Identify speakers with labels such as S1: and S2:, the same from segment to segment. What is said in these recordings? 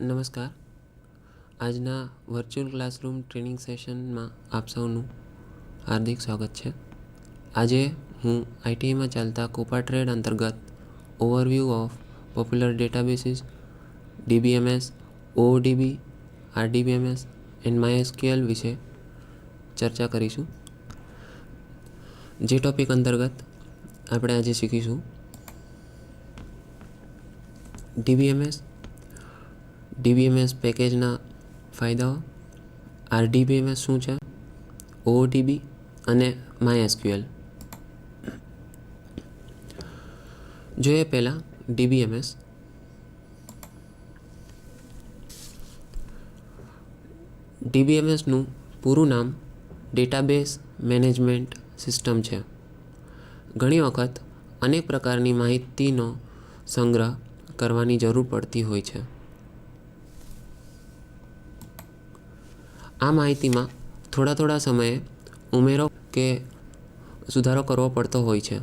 S1: નમસ્કાર. આજના virtual classroom training સેશનમાં આપ સૌનું હાર્દિક સ્વાગત છે. આજે હું આઈટીઆઈમાં ચાલતા કોપા ટ્રેડ અંતર્ગત overview of popular databases, DBMS, OODB, RDBMS and MySQL વિશે ચર્ચા કરીશું. જે ટોપિક અંતર્ગત આપણે આજે શીખીશું ડીબીએમએસ પેકેજના ફાયદાઓ, આરડીબીએમએસ શું છે, ઓઓડીબી અને માયએસક્યુએલ. જોઈએ પહેલાં ડીબીએમએસ. ડીબીએમએસનું પૂરું નામ ડેટાબેઝ મેનેજમેન્ટ સિસ્ટમ છે. ઘણી વખત અનેક પ્રકારની માહિતીનો સંગ્રહ કરવાની જરૂર પડતી હોય છે. આ માહિતીમાં થોડા સમયે ઉમેરો કે સુધારો કરવો પડતો હોય છે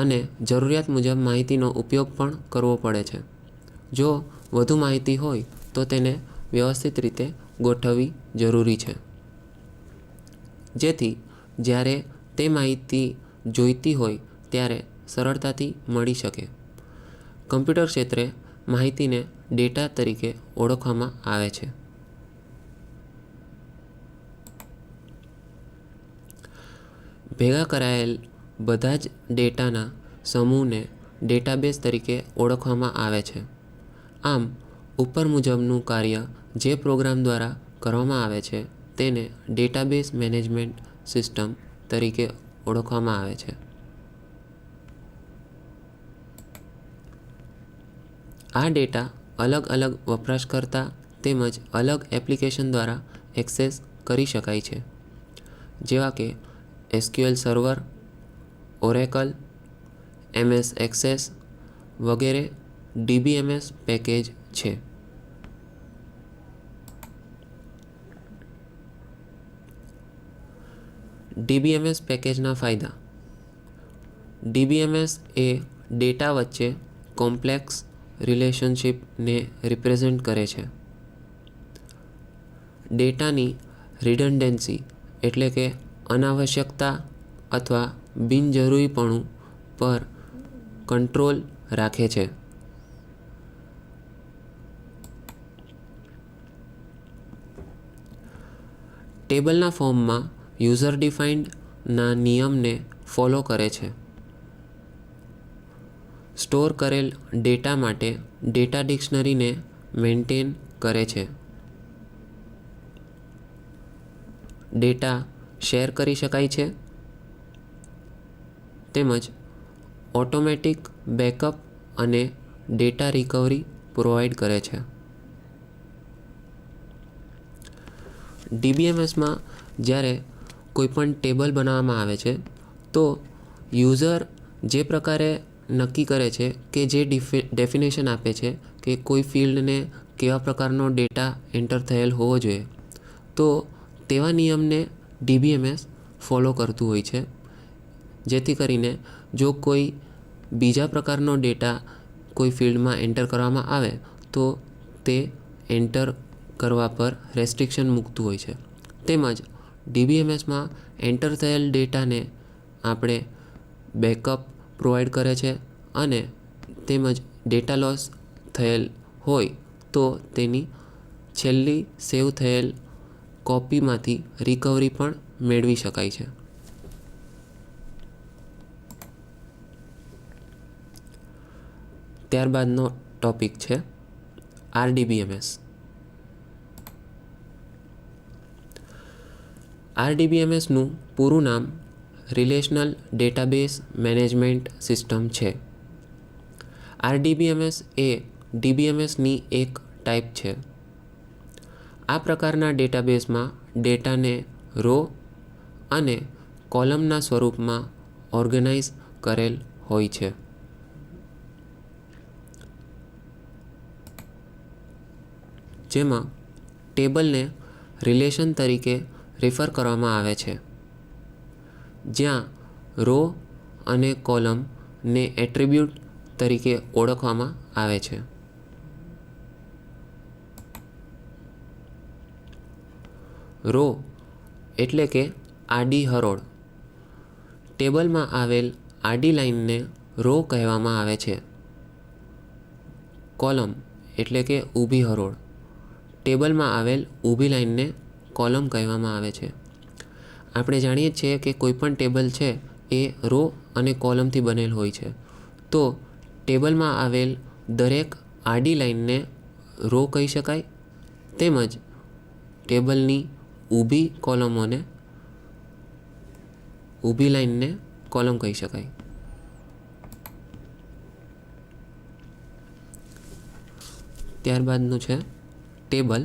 S1: અને જરૂરિયાત મુજબ માહિતીનો ઉપયોગ પણ કરવો પડે છે. જો વધુ માહિતી હોય તો તેને વ્યવસ્થિત રીતે ગોઠવવી જરૂરી છે, જેથી જ્યારે તે માહિતી જોઈતી હોય ત્યારે સરળતાથી મળી શકે. કમ્પ્યુટર ક્ષેત્રે માહિતીને ડેટા તરીકે ઓળખવામાં આવે છે. ભેગા કરાયેલ બધા જ ડેટાના સમૂહને ડેટાબેઝ તરીકે ઓળખવામાં આવે છે. આમ, ઉપર મુજબનું કાર્ય જે પ્રોગ્રામ દ્વારા કરવામાં આવે છે તેને ડેટાબેઝ મેનેજમેન્ટ સિસ્ટમ તરીકે ઓળખવામાં આવે છે. આ ડેટા અલગ અલગ વપરાશકર્તા તેમજ અલગ એપ્લિકેશન દ્વારા એક્સેસ કરી શકાય છે, જેવા કે SQL server, Oracle, MS access વગેરે ડીબીએમએસ પેકેજ છે. ડીબીએમએસ પેકેજના ફાયદા. ડીબીએમએસ એ ડેટા વચ્ચે કોમ્પ્લેક્સ રિલેશનશિપને રિપ્રેઝેન્ટ કરે છે. ડેટાની રિડન્ડન્સી એટલે કે અનાવશ્યકતા અથવા બિનજરૂરીપણું પર કંટ્રોલ રાખે છે. ટેબલના ફોર્મમાં યુઝર ડિફાઇન્ડના નિયમને ફોલો કરે છે. સ્ટોર કરેલ ડેટા માટે ડેટા ડિક્શનરીને મેન્ટેન કરે છે. ડેટા શેર કરી શકાય છે તેમજ ઓટોમેટિક બેકઅપ અને ડેટા રિકવરી પ્રોવાઈડ કરે છે. ડીબીએમએસમાં જ્યારે કોઈપણ ટેબલ બનાવવામાં આવે છે તો યુઝર જે પ્રકારે નક્કી કરે છે કે જે ડેફિનેશન આપે છે કે કોઈ ફિલ્ડને કેવા પ્રકારનો ડેટા એન્ટર થયેલ હોવો જોઈએ, તો તેવા નિયમને ડીબીએમએસ ફોલો કરતું હોય છે. જેથી કરીને જો કોઈ બીજા પ્રકારનો ડેટા કોઈ ફિલ્ડમાં એન્ટર કરવામાં આવે તો તે એન્ટર કરવા પર રેસ્ટ્રિક્શન મૂકતું હોય છે. તેમજ ડીબીએમએસમાં એન્ટર થયેલ ડેટાને આપણે બેકઅપ પ્રોવાઈડ કરે છે અને તેમજ ડેટા લોસ થયેલ હોય તો તેની છેલ્લી સેવ થયેલ કોપીમાંથી રિકવરી પણ મેળવી શકાય છે. ત્યારબાદનો ટોપિક છે આરડીબીએમએસ. આરડીબીએમએસનું પૂરું નામ રિલેશનલ ડેટાબેઝ મેનેજમેન્ટ સિસ્ટમ છે. આરડીબીએમએસ એ ડીબીએમએસની એક ટાઈપ છે. આ પ્રકારના ડેટાબેઝમાં ડેટાને રો અને કોલમના સ્વરૂપમાં ઓર્ગેનાઇઝ કરેલ હોય છે. જેમાં ટેબલને રિલેશન તરીકે રેફર કરવામાં આવે છે, જ્યાં રો અને કોલમને એટ્રીબ્યુટ તરીકે ઓળખવામાં આવે છે. રો એટલે કે આડી હરોળ. ટેબલમાં આવેલ આડી લાઇનને રો કહેવામાં આવે છે. કોલમ એટલે કે ઊભી હરોળ. ટેબલમાં આવેલ ઊભી લાઇનને કોલમ કહેવામાં આવે છે. આપણે જાણીએ છીએ કે કોઈપણ ટેબલ છે એ રો અને કોલમથી બનેલ હોય છે. તો ટેબલમાં આવેલ દરેક આડી લાઇનને રો કહી શકાય, તેમજ ટેબલની ઊભી કોલમોને ઊભી લાઇનને કોલમ કહી શકાય. ત્યારબાદનું છે ટેબલ.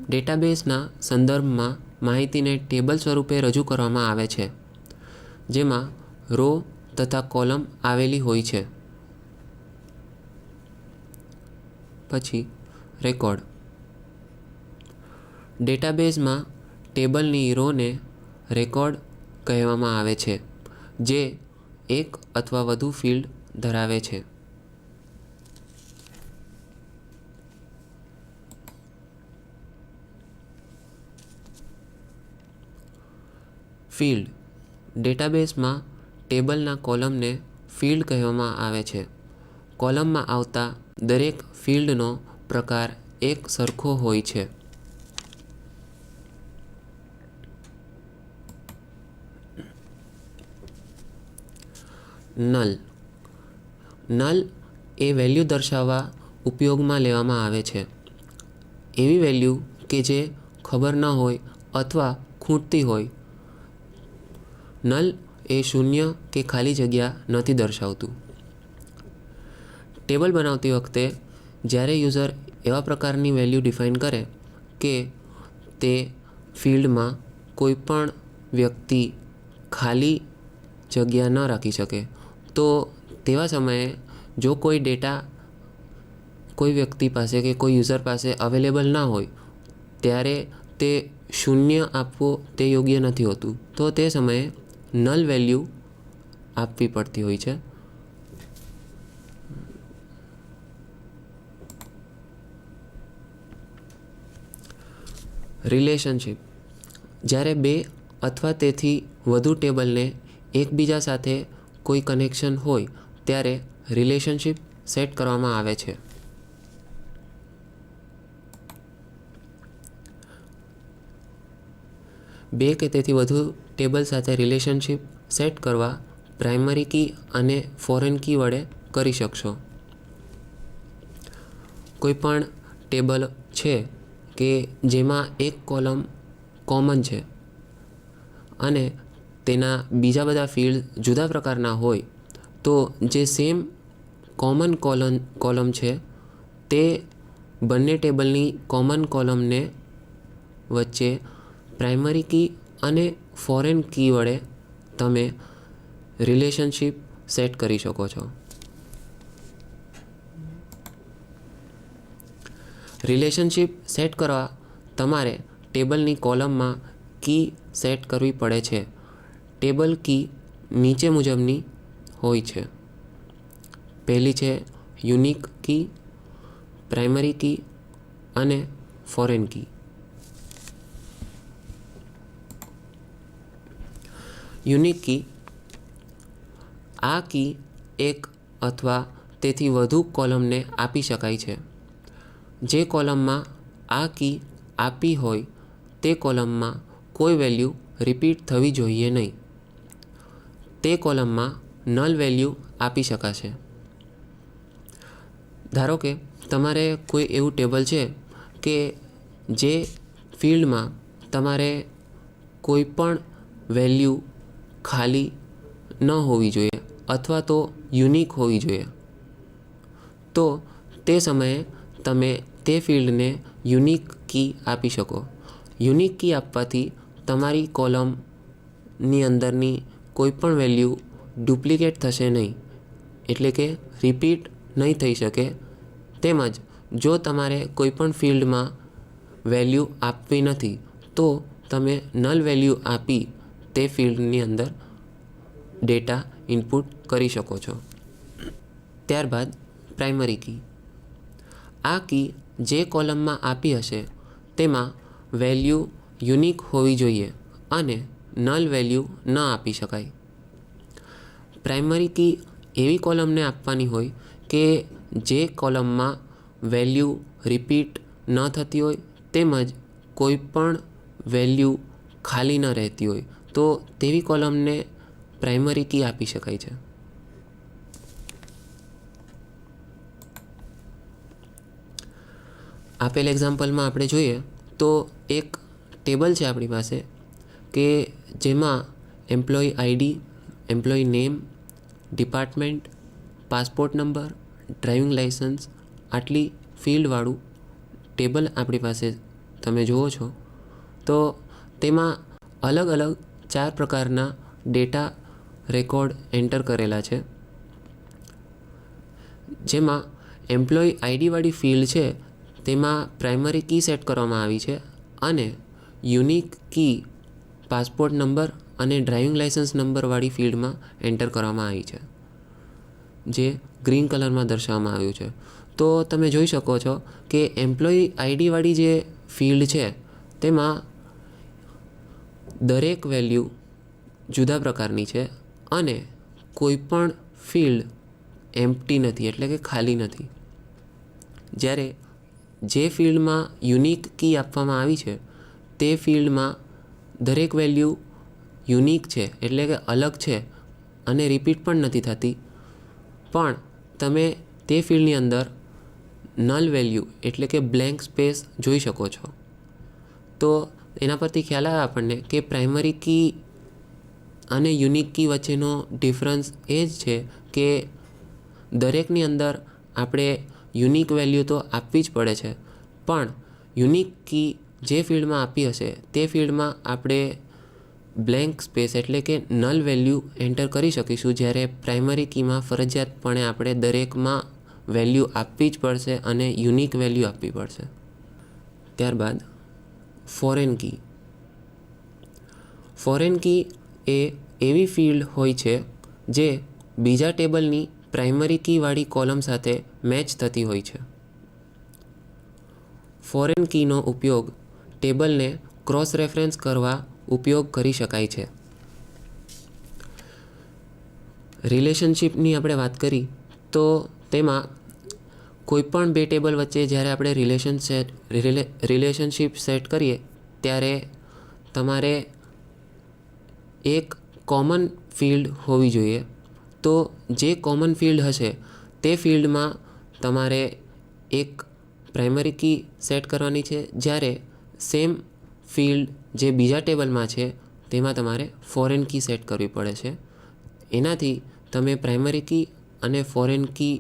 S1: ડેટાબેઝના સંદર્ભમાં માહિતીને ટેબલ સ્વરૂપે રજૂ કરવામાં આવે છે, જેમાં રો તથા કોલમ આવેલી હોય છે. પછી રેકોર્ડ. ડેટાબેઝમાં ટેબલની રોને રેકોર્ડ કહેવામાં આવે છે, જે એક અથવા વધુ ફિલ્ડ ધરાવે છે. ફિલ્ડ. ડેટાબેઝમાં ટેબલના કોલમને ફિલ્ડ કહેવામાં આવે છે. કોલમમાં આવતા દરેક ફિલ્ડનો પ્રકાર એક સરખો હોય છે. નલ. નલ એ વેલ્યુ દર્શાવવા ઉપયોગમાં લેવામાં આવે છે. એવી વેલ્યુ કે જે ખબર ન હોય અથવા ખૂટતી હોય. નલ એ શૂન્ય કે ખાલી જગ્યા નથી દર્શાવતું. ટેબલ બનાવતી વખતે જ્યારે યુઝર એવા પ્રકારની વેલ્યુ ડિફાઇન કરે કે તે ફિલ્ડમાં કોઈ પણ વ્યક્તિ ખાલી જગ્યા ન રાખી શકે, તો તેવા સમયે જો કોઈ ડેટા કોઈ વ્યક્તિ પાસે કે કોઈ યુઝર પાસે અવેલેબલ ના હોય, ત્યારે તે શૂન્ય આપવો તે યોગ્ય નથી હોતું. તો તે સમયે નલ વેલ્યુ આપવી પડતી હોય છે. રિલેશનશિપ. જ્યારે બે અથવા તેથી વધુ ટેબલને એકબીજા સાથે કોઈ કનેક્શન હોય ત્યારે રિલેશનશિપ સેટ કરવામાં આવે છે. બે કે તેથી વધુ ટેબલ સાથે રિલેશનશિપ સેટ કરવા પ્રાઇમરી કી અને ફોરેન કી વડે કરી શકશો. કોઈપણ ટેબલ છે કે જેમાં એક કોલમ કોમન છે અને તેના બીજા બધા ફિલ્ડ જુદા પ્રકારના હોય, તો જે સેમ કોમન કોલમ છે તે બંને ટેબલની કોમન કોલમને વચ્ચે પ્રાઇમરી કી અને ફોરેન કી વડે તમે રિલેશનશિપ સેટ કરી શકો છો. રિલેશનશિપ સેટ કરવા તમારે ટેબલની કોલમમાં કી સેટ કરવી પડે છે. ટેબલ કી નીચે મુજબની હોય છે. પહેલી છે યુનિક કી, પ્રાઇમરી કી અને ફોરેન કી. યુનિક કી. આ કી એક અથવા તેથી વધુ કોલમને આપી શકાય છે. જે કોલમમાં આ કી આપી હોય તે કોલમમાં કોઈ વેલ્યુ રિપીટ થવી જોઈએ નહીં. તે કોલમમાં નલ વેલ્યુ આપી શકાશે. ધારો કે તમારે કોઈ એવું ટેબલ છે કે જે ફિલ્ડમાં તમારે કોઈ પણ વેલ્યુ ખાલી ન હોવી જોઈએ અથવા તો યુનિક હોવી જોઈએ. તો તે સમયે તમે તે ફિલ્ડને યુનિક કી આપી શકો. યુનિક કી આપવાથી તમારી કોલમની અંદરની કોઈ પણ વેલ્યુ ડુપ્લિકેટ થશે નહીં, એટલે કે રિપીટ નહીં થઈ શકે. તેમજ જો તમારે કોઈપણ ફિલ્ડમાં વેલ્યુ આપવી નથી, તો તમે નલ વેલ્યુ આપી તે ફિલ્ડની અંદર ડેટા ઇનપુટ કરી શકો છો. ત્યારબાદ પ્રાઇમરી કી. આ કી જે કોલમમાં આપી હશે તેમાં વેલ્યુ યુનિક હોવી જોઈએ અને નલ વેલ્યુ ન આપી શકાય. પ્રાઇમરી કી એવી કોલમને આપવાની હોય કે જે કોલમમાં વેલ્યુ રિપીટ ન થતી હોય તેમજ કોઈ પણ વેલ્યુ ખાલી ન રહેતી હોય, તો તેવી કોલમને પ્રાઇમરી કી આપી શકાય છે. આપેલ એક્ઝામ્પલમાં આપણે જોઈએ તો એક ટેબલ છે આપણી પાસે કે જેમાં employee ID, employee name, department, passport number, driving licence આટલી ફિલ્ડવાળું ટેબલ આપણી પાસે તમે જુઓ છો. તો તેમાં અલગ અલગ 4 પ્રકારના ડેટા રેકોર્ડ એન્ટર કરેલા છે. જેમાં એમ્પ્લોયી આઈડીવાળી ફિલ્ડ છે તેમાં પ્રાઇમરી કી સેટ કરવામાં આવી છે અને યુનિક કી પાસપોર્ટ નંબર અને ડ્રાઇવિંગ લાઇસન્સ નંબરવાળી ફિલ્ડમાં એન્ટર કરવામાં આવી છે, જે ગ્રીન કલરમાં દર્શાવવામાં આવ્યું છે. તો તમે જોઈ શકો છો કે એમ્પ્લોયી આઈડીવાળી જે ફિલ્ડ છે તેમાં દરેક વેલ્યુ જુદા પ્રકારની છે અને કોઈ પણ ફિલ્ડ એમ્પ્ટી નથી, એટલે કે ખાલી નથી. જ્યારે જે ફિલ્ડમાં યુનિક કી આપવામાં આવી છે તે ફિલ્ડમાં દરેક વેલ્યુ યુનિક છે, એટલે કે અલગ છે અને રિપીટ પણ નથી થતી. પણ તમે તે ફિલ્ડની અંદર નલ વેલ્યુ એટલે કે બ્લેન્ક સ્પેસ જોઈ શકો છો. તો એના પરથી ખ્યાલ આવે આપણને કે પ્રાઇમરી કી અને યુનિક કી વચ્ચેનો ડિફરન્સ એ જ છે કે દરેકની અંદર આપણે યુનિક વેલ્યુ તો આપવી જ પડે છે, પણ યુનિક કી જે ફિલ્ડમાં આપી હશે તે ફિલ્ડમાં આપણે બ્લેન્ક સ્પેસ એટલે કે નલ વેલ્યુ એન્ટર કરી શકીશું, જ્યારે પ્રાઇમરી કીમાં ફરજિયાતપણે આપણે દરેકમાં વેલ્યુ આપવી જ પડશે અને યુનિક વેલ્યુ આપવી પડશે. ત્યારબાદ ફોરેન કી. ફોરેન કી એ એવી ફિલ્ડ હોય છે જે બીજા ટેબલની પ્રાઇમરી કીવાળી કોલમ સાથે મેચ થતી હોય છે. ફોરેન કીનો ઉપયોગ ટેબલને ક્રોસ રેફરન્સ કરવા ઉપયોગ કરી શકાય છે. રિલેશનશિપની આપણે વાત કરી તો તેમાં કોઈપણ બે ટેબલ વચ્ચે જ્યારે આપણે રિલેશનશિપ સેટ કરીએ ત્યારે તમારે એક કોમન ફિલ્ડ હોવી જોઈએ. તો જે કોમન ફિલ્ડ હશે તે ફિલ્ડમાં તમારે એક પ્રાઇમરી કી સેટ કરવાની છે, જ્યારે સેમ ફિલ્ડ જે બીજા ટેબલમાં છે તેમાં તમારે ફોરેન કી સેટ કરવી પડે છે. એનાથી તમે પ્રાઇમરી કી અને ફોરેન કી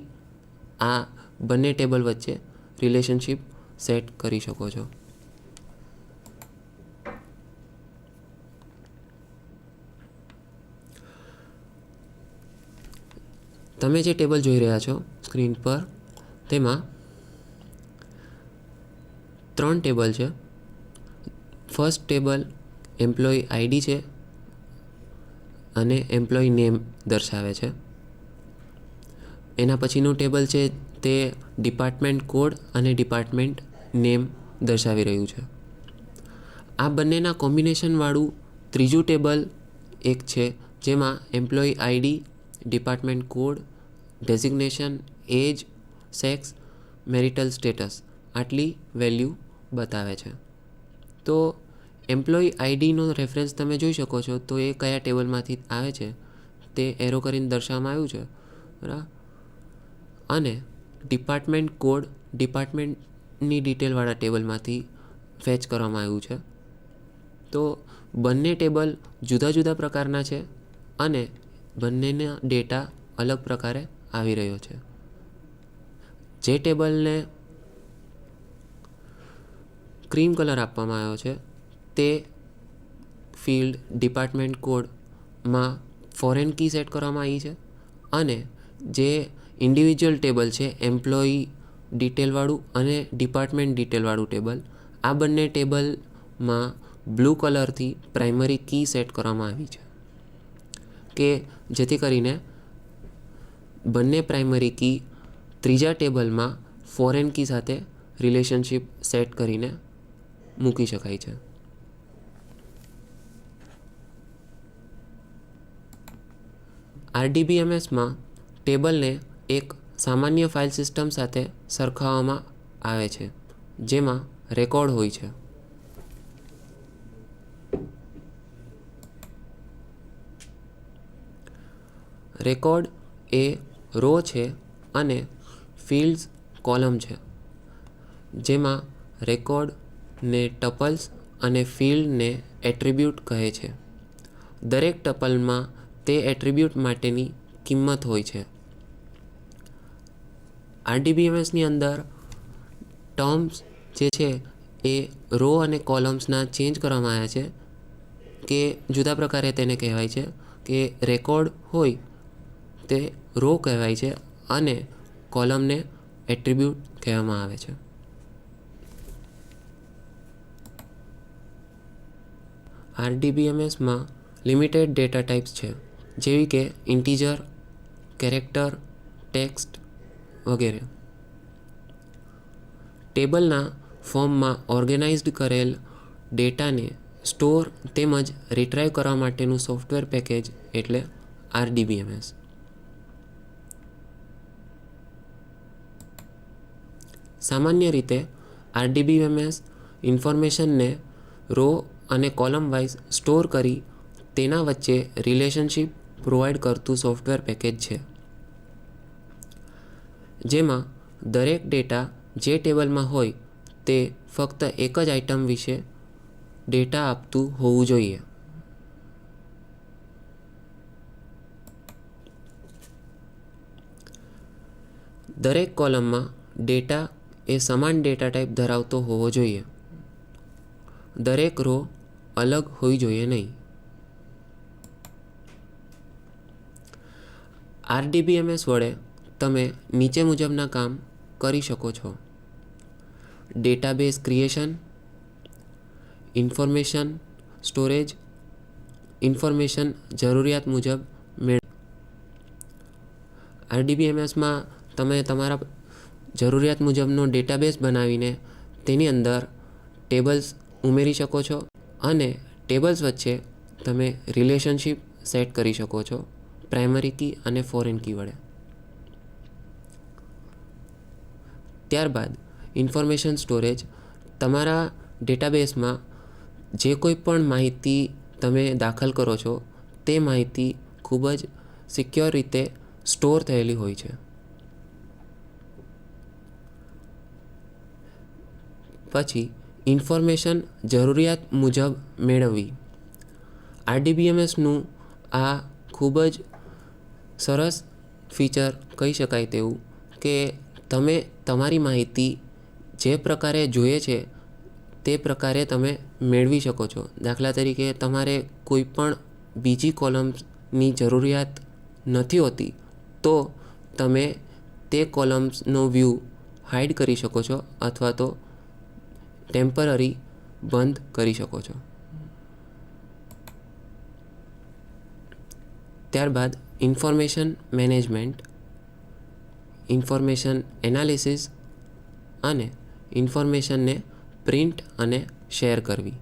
S1: આ બંને ટેબલ વચ્ચે રિલેશનશિપ સેટ કરી શકો છો. તમે જે ટેબલ જોઈ રહ્યા છો સ્ક્રીન પર તેમાં 3 ટેબલ છે. ફર્સ્ટ ટેબલ એમ્પ્લોયી આઈડી છે અને એમ્પ્લોયી નેમ દર્શાવે છે. એના પછીનું ટેબલ છે તે ડિપાર્ટમેન્ટ કોડ અને ડિપાર્ટમેન્ટ નેમ દર્શાવી રહ્યું છે. આ બંનેના કોમ્બિનેશનવાળું ત્રીજું ટેબલ એક છે જેમાં employee ID, department code, designation, age, sex, marital status આટલી વેલ્યુ બતાવે છે. તો એમ્પ્લોયી આઈડીનો રેફરન્સ તમે જોઈ શકો છો, તો એ કયા ટેબલમાંથી આવે છે તે એરો કરીને દર્શાવવામાં આવ્યું છે, બરાબર. અને ડિપાર્ટમેન્ટ કોડ ડિપાર્ટમેન્ટની ડિટેલવાળા ટેબલમાંથી ફેચ કરવામાં આવ્યું છે. તો બંને ટેબલ જુદા જુદા પ્રકારના છે અને બંનેના ડેટા અલગ પ્રકારે આવી રહ્યો છે. જે ટેબલને ક્રીમ કલર આપવામાં આવ્યો છે તે ફિલ્ડ ડિપાર્ટમેન્ટ કોડમાં ફોરેન કી સેટ કરવામાં આવી છે અને જે ઇન્ડિવિજ્યુઅલ ટેબલ છે એમ્પ્લોયી ડિટેલવાળું અને ડિપાર્ટમેન્ટ ડિટેલવાળું ટેબલ, આ બંને ટેબલમાં બ્લુ કલરથી પ્રાઇમરી કી સેટ કરવામાં આવી છે કે જેથી કરીને બંને પ્રાઇમરી કી ત્રીજા ટેબલમાં ફોરેન કી સાથે રિલેશનશિપ સેટ કરીને મૂકી શકાય છે. RDBMSમાં ટેબલને એક સામાન્ય ફાઇલ સિસ્ટમ સાથે સરખાવવામાં આવે છે જેમાં રેકોર્ડ હોય છે. રેકોર્ડ એ રો છે અને ફિલ્ડ્સ કોલમ છે, જેમાં રેકોર્ડને ટપલ્સ અને ફિલ્ડને એટ્રીબ્યુટ કહે છે. દરેક ટપલમાં તે એટ્રીબ્યુટ માટેની કિંમત હોય છે. RDBMSની અંદર ટર્મ્સ જે છે એ રો અને કોલમ્સના ચેન્જ કરવામાં આવ્યા છે કે જુદા પ્રકારે તેને કહેવાય છે કે રેકોર્ડ હોય તે રો કહેવાય છે અને કોલમને એટ્રીબ્યુટ કહેવામાં આવે છે. RDBMSમાં લિમિટેડ ડેટા ટાઈપ્સ છે જેવી કે ઇન્ટીજર, કેરેક્ટર, ટેક્સ્ટ વગેરે. ટેબલના ફોર્મમાં ઓર્ગેનાઇઝ્ડ કરેલ ડેટાને સ્ટોર તેમજ રિટ્રાઈવ કરવા માટેનું સોફ્ટવેર પેકેજ એટલે RDBMS. સામાન્ય રીતે RDBMS ઇન્ફોર્મેશનને રો અને કોલમ વાઇઝ સ્ટોર કરી તેના વચ્ચે રિલેશનશિપ પ્રોવાઈડ કરતું સોફ્ટવેર પેકેજ છે, જેમાં દરેક ડેટા જે ટેબલમાં હોય તે ફક્ત એક જ આઇટમ વિશે ડેટા આપતું હોવું જોઈએ. દરેક કોલમમાં ડેટા એ સમાન ડેટા ટાઈપ ધરાવતો હોવો જોઈએ. દરેક રો અલગ હોવી જોઈએ નહીં. RDBMS વડે તમે નીચે મુજબના કામ કરી શકો છો: database creation, information storage, information જરૂરિયાત મુજબ RDBMSમાં તમે તમારા જરૂરિયાત મુજબનો ડેટાબેઝ બનાવીને તેની અંદર ટેબલ્સ ઉમેરી શકો છો અને ટેબલ્સ વચ્ચે તમે રિલેશનશિપ સેટ કરી શકો છો પ્રાઇમરી કી અને ફોરેન કી વડે. ત્યારબાદ ઇન્ફોર્મેશન સ્ટોરેજ, તમારા ડેટાબેઝમાં જે કોઈ પણ માહિતી તમે દાખલ કરો છો તે માહિતી ખૂબ જ સિક્યોર રીતે સ્ટોર થયેલી હોય છે. પછી ઇન્ફોર્મેશન જરૂરિયાત મુજબ મેળવવી. RDBMSનું આ ખૂબ જ સરસ ફીચર કહી શકાય તેવું કે તમે તમારી માહિતી જે પ્રકારે જોઈએ છે તે પ્રકારે તમે મેળવી શકો છો. દાખલા તરીકે તમારે કોઈ પણ બીજી કોલમ્સની જરૂરિયાત નથી હોતી તો તમે તે કોલમ્સનો વ્યૂ હાઇડ કરી શકો છો અથવા તો ટેમ્પરરી બંધ કરી શકો છો. ત્યારબાદ ઇન્ફોર્મેશન મેનેજમેન્ટ, ઇન્ફોર્મેશન એનાલિસિસ અને ઇન્ફોર્મેશનને પ્રિન્ટ અને શેર કરવી.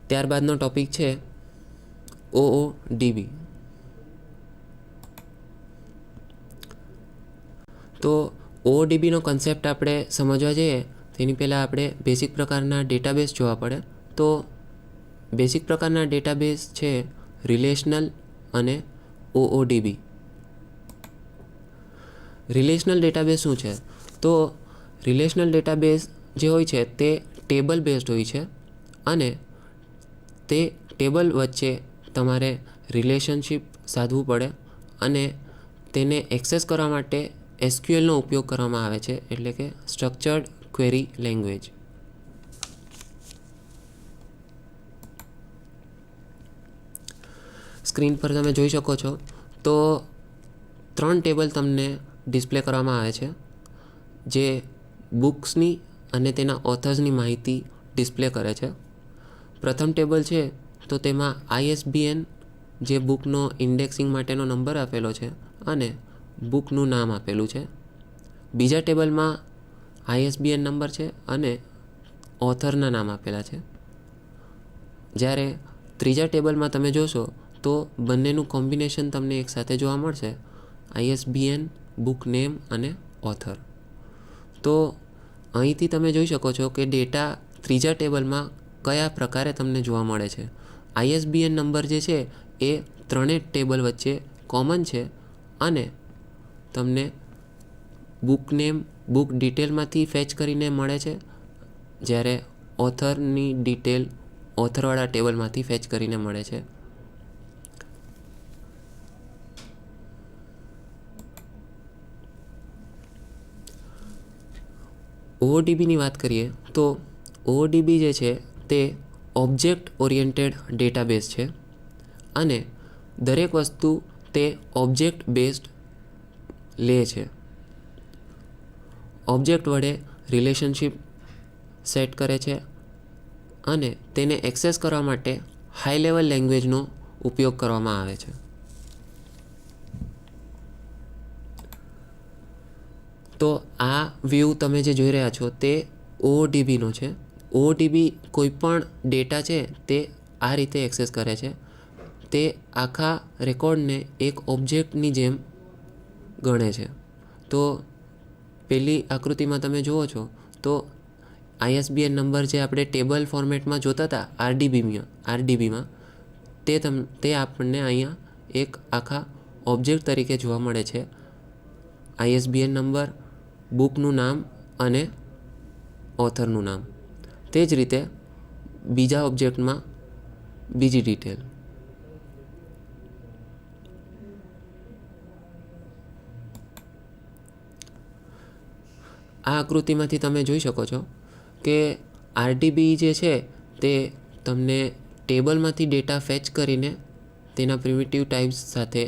S1: ત્યારબાદનો ટોપિક છે OODB. તો OODBનો કન્સેપ્ટ આપણે સમજવા જઈએ તેની પહેલાં આપણે બેસિક પ્રકારના ડેટાબેઝ જોવા પડે. તો બેસિક પ્રકારના ડેટાબેઝ છે રિલેશનલ અને OODB. રિલેશનલ ડેટાબેઝ શું છે? તો રિલેશનલ ડેટાબેઝ જે હોય છે તે ટેબલ બેઝડ હોય છે અને તે ટેબલ વચ્ચે તમારે રિલેશનશિપ સાધવું પડે અને તેને એક્સેસ કરવા માટે SQLનો ઉપયોગ કરવામાં આવે છે, એટલે કે સ્ટ્રક્ચર્ડ ક્વેરી લેંગ્વેજ. સ્ક્રીન પર તમે જોઈ શકો છો તો 3 ટેબલ તમને ડિસ્પ્લે કરવામાં આવે છે જે બુક્સની અને તેના ઓથર્સની માહિતી ડિસ્પ્લે કરે છે. પ્રથમ ટેબલ છે તો તેમાં ISBN જે બુકનો ઇન્ડેક્સિંગ માટેનો નંબર આપેલો છે અને બુકનું નામ આપેલું છે. બીજા ટેબલમાં ISBN નંબર છે અને ઓથરના નામ આપેલા છે. જ્યારે ત્રીજા ટેબલમાં તમે જોશો તો બંનેનું કોમ્બિનેશન તમને એકસાથે જોવા મળશે, ISBN, બુક નેમ અને ઓથર. તો અહીંથી તમે જોઈ શકો છો કે ડેટા ત્રીજા ટેબલમાં કયા પ્રકારે તમને જોવા મળે છે. ISBN નંબર જે છે એ ત્રણેય ટેબલ વચ્ચે કોમન છે અને તમને બુક નેમ, બુક ડિટેલમાંથી ફેચ કરીને મળે છે, જ્યારે ઓથરની ડિટેલ ઓથરવાળા ટેબલમાંથી ફેચ કરીને મળે છે. OODBની વાત કરીએ તો OODB જે છે તે ઓબ્જેક્ટ ઓરિએન્ટેડ ડેટાબેઝ છે અને દરેક વસ્તુ તે ઓબ્જેક્ટ બેઝડ લે છે. ઓબ્જેક્ટ વડે રિલેશનશિપ સેટ કરે છે અને તેને એક્સેસ કરવા માટે હાઈ લેવલ લેંગ્વેજનો ઉપયોગ કરવામાં આવે છે. તો આ વ્યૂ તમે જે જોઈ રહ્યા છો તે OODBનો છે. OODB કોઈ પણ ડેટા છે તે આ રીતે એક્સેસ કરે છે. તે આખા રેકોર્ડને એક ઓબ્જેક્ટની જેમ ગણે છે. તો પેલી આકૃતિમાં તમે જુઓ છો તો ISBN નંબર જે આપણે ટેબલ ફોર્મેટમાં જોતા હતા RDBમાં તે આપણને અહીંયા એક આખા ઓબ્જેક્ટ તરીકે જોવા મળે છે. ISBN નંબર, બુકનું નામ અને ઓથરનું નામ. તે જ રીતે બીજા ઓબ્જેક્ટમાં બીજી ડિટેલ. આ આકૃતિમાંથી તમે જોઈ શકો છો કે RDB જે છે તે તમને ટેબલમાંથી ડેટા ફેચ કરીને તેના પ્રિમિટિવ ટાઈપ્સ સાથે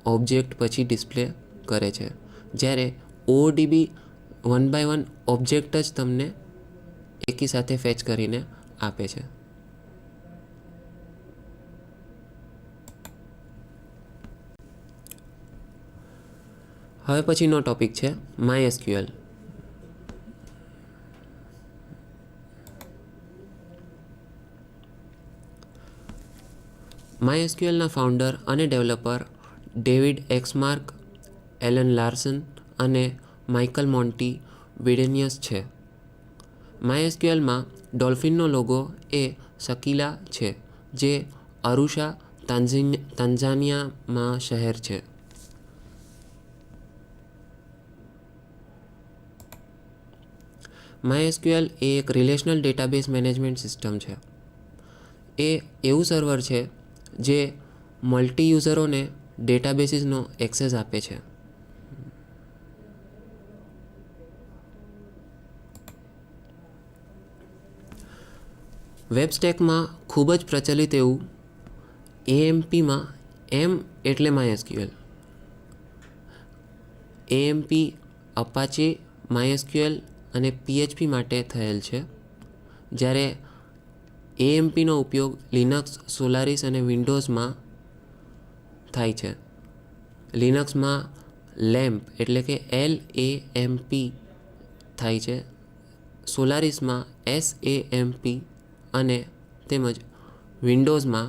S1: ઓબ્જેક્ટ પછી ડિસ્પ્લે કરે છે, જ્યારે OODB 1 by 1 ઓબ્જેક્ટ જ તમને એકી સાથે ફેચ કરીને આપે છે. હવે પછીનો ટોપિક છે MySQL. MySQLના ફાઉન્ડર અને ડેવલપર ડેવિડ એક્સમાર્ક, એલન લાર્સન અને માઇકલ મોન્ટી વિડેનિયસ છે. MySQLમાં ડોલ્ફિનનો લોગો એ શકીલા છે, જે અરુશા, તાન્ઝાનિયામાં શહેર છે. MySQL એ એક રિલેશનલ ડેટાબેઝ મેનેજમેન્ટ સિસ્ટમ છે. એ એવું સર્વર છે જે મલ્ટી યુઝરોને ડેટાબેસીસનો એક્સેસ આપે છે. વેબ સ્ટેકમાં ખૂબ જ પ્રચલિત એવું AMPમાં M એટલે MySQL. AMP અપાચે, MySQL અને PHP માટે થયેલ છે, જ્યારે AMPનો ઉપયોગ લિનક્સ, સોલારિસ અને વિન્ડોઝમાં થાય છે. લિનક્સમાં LAMP એટલે કે LAMP થાય છે, સોલારિસમાં SAMP અને તેમજ વિન્ડોઝમાં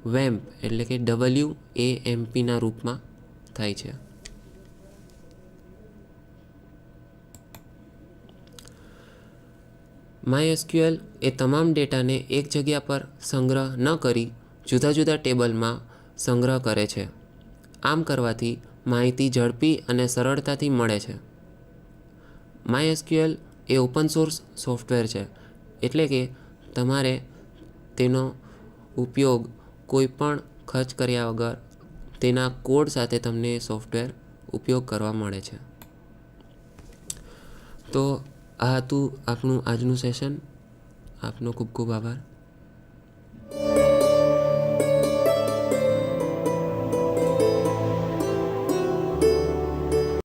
S1: WAMP એટલે કે WAMPના રૂપમાં થાય છે. MySQL એ તમામ ડેટાને એક જગ્યા પર સંગ્રહ ન કરી જુદા જુદા ટેબલમાં સંગ્રહ કરે છે. આમ કરવાથી માહિતી ઝડપી અને સરળતાથી મળે છે. MySQL એ ઓપન સોર્સ સોફ્ટવેર છે, એટલે કે તમારે તેનો ઉપયોગ કોઈ પણ ખર્ચ કર્યા વગર તેના કોડ સાથે તમને સોફ્ટવેર ઉપયોગ કરવા મળે છે. તો આ હતું આપણું આજનું સેશન. આપનો ખૂબ ખૂબ આભાર.